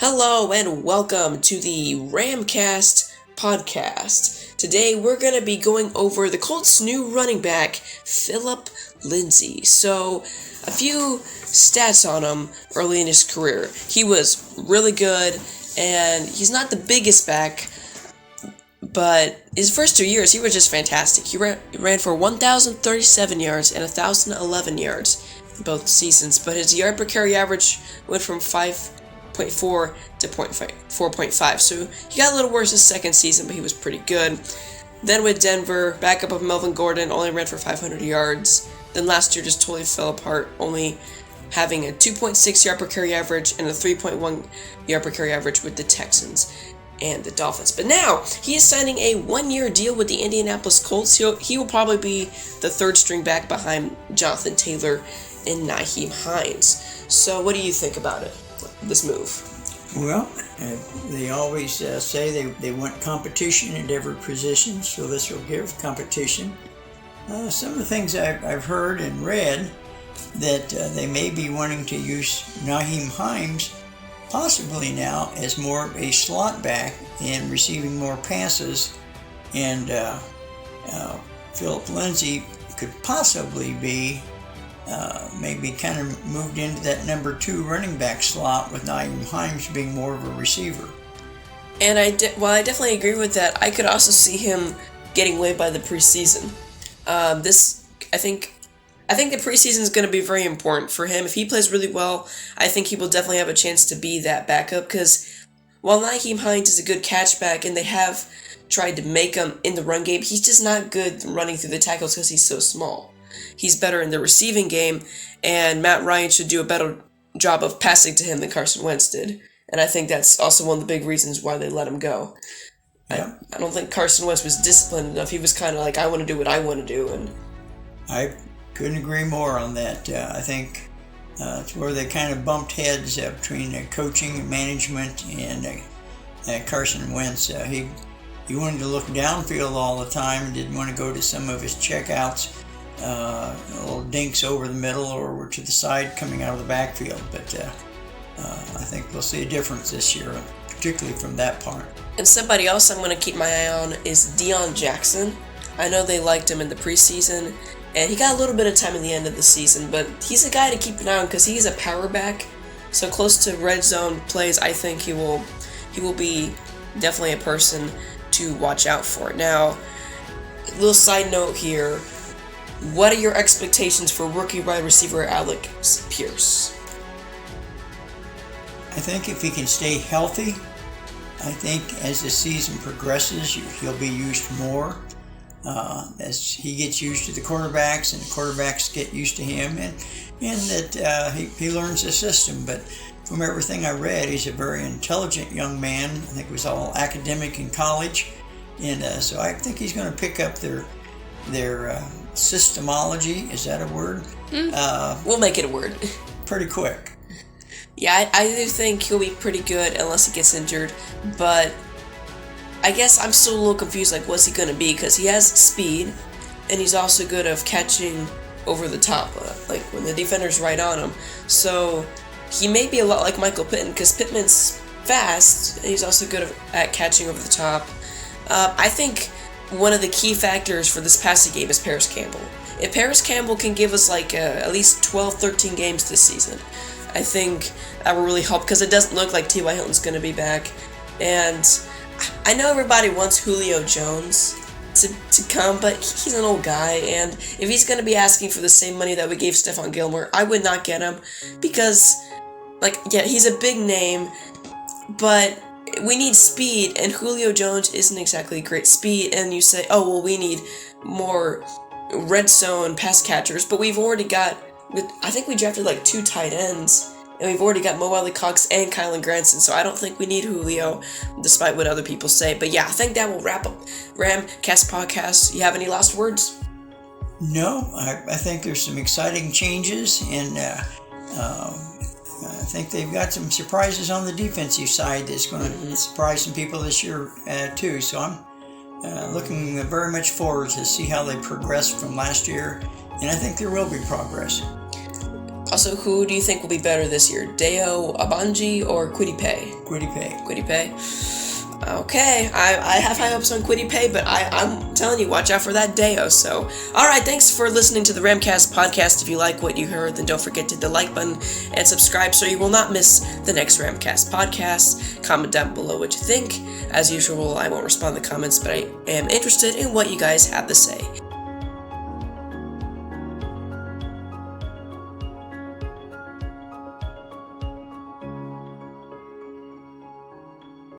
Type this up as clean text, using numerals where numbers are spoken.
Hello and welcome to the RAMCAST PODCAST. Today we're going to be going over the Colts' new running back, Phillip Lindsey. So, a few stats on him early in his career. He was really good, and he's not the biggest back, but his first 2 years he was just fantastic. He ran for 1,037 yards and 1,011 yards in both seasons, but his yard per carry average went from 5.4 to 4.5. So he got a little worse his second season, but he was pretty good. Then with Denver, backup of Melvin Gordon, only ran for 500 yards. Then last year just totally fell apart, only having a 2.6 yard per carry average and a 3.1 yard per carry average with the Texans and the Dolphins. But now he is signing a 1-year deal with the Indianapolis Colts. He will probably be the third string back behind Jonathan Taylor and Nyheim Hines. So what do you think about it? This move? Well, they always say they want competition at every position, so this will give competition. Some of the things I've heard and read that they may be wanting to use Nyheim Hines possibly now as more of a slot back and receiving more passes, and Phillip Lindsey could possibly be maybe kind of moved into that number 2 running back slot, with Nyheim Hines being more of a receiver. And while I definitely agree with that, I could also see him getting waived by the preseason. I think the preseason is going to be very important for him. If he plays really well, I think he will definitely have a chance to be that backup, because while Nyheim Hines is a good catchback and they have tried to make him in the run game, he's just not good running through the tackles because he's so small. He's better in the receiving game, and Matt Ryan should do a better job of passing to him than Carson Wentz did. And I think that's also one of the big reasons why they let him go. Yeah. I don't think Carson Wentz was disciplined enough. He was kind of like, I want to do what I want to do. And I couldn't agree more on that. I think it's where they kind of bumped heads between coaching and management and Carson Wentz. He wanted to look downfield all the time and didn't want to go to some of his checkouts. Little dinks over the middle or to the side coming out of the backfield. But I think we'll see a difference this year, particularly from that part. And somebody else I'm going to keep my eye on is Deion Jackson. I know they liked him in the preseason, and he got a little bit of time in the end of the season, but he's a guy to keep an eye on because he's a power back. So close to red zone plays, I think he will be definitely a person to watch out for. Now, a little side note here. What are your expectations for rookie wide receiver Alec Pierce? I think if he can stay healthy, I think as the season progresses, he'll be used more as he gets used to the quarterbacks and the quarterbacks get used to him, and that he learns the system. But from everything I read, he's a very intelligent young man. I think he was all academic in college, and so I think he's going to pick up their systemology, is that a word? We'll make it a word. Pretty quick. Yeah, I do think he'll be pretty good unless he gets injured, but I guess I'm still a little confused, like, what's he going to be? Because he has speed, and he's also good at catching over the top, like when the defender's right on him. So he may be a lot like Michael Pittman, because Pittman's fast, and he's also good at catching over the top. I think one of the key factors for this passing game is Paris Campbell. If Paris Campbell can give us at least 12, 13 games this season, I think that will really help, because it doesn't look like T.Y. Hilton's going to be back. And I know everybody wants Julio Jones to come, but he's an old guy, and if he's going to be asking for the same money that we gave Stephon Gilmore, I would not get him, because, he's a big name, but we need speed, and Julio Jones isn't exactly great speed, and you say, oh, well, we need more red zone pass catchers, but we've already got, I think we drafted 2 tight ends, and we've already got Mo Alley-Cox and Kylan Granson, so I don't think we need Julio, despite what other people say. But yeah, I think that will wrap up RAMCAST Podcast. You have any last words? No, I think there's some exciting changes, and I think they've got some surprises on the defensive side that's going to surprise some people this year too. So I'm looking very much forward to see how they progress from last year, and I think there will be progress. Also, who do you think will be better this year? Deo Abanji or Kwity Paye? Kwity Paye. Kwity Paye. Okay, I have high hopes on Kwity Paye, but I'm telling you, watch out for that Deo. So, alright, thanks for listening to the RAMCAST podcast. If you like what you heard, then don't forget to hit the like button and subscribe so you will not miss the next RAMCAST podcast. Comment down below what you think. As usual, I won't respond to comments, but I am interested in what you guys have to say.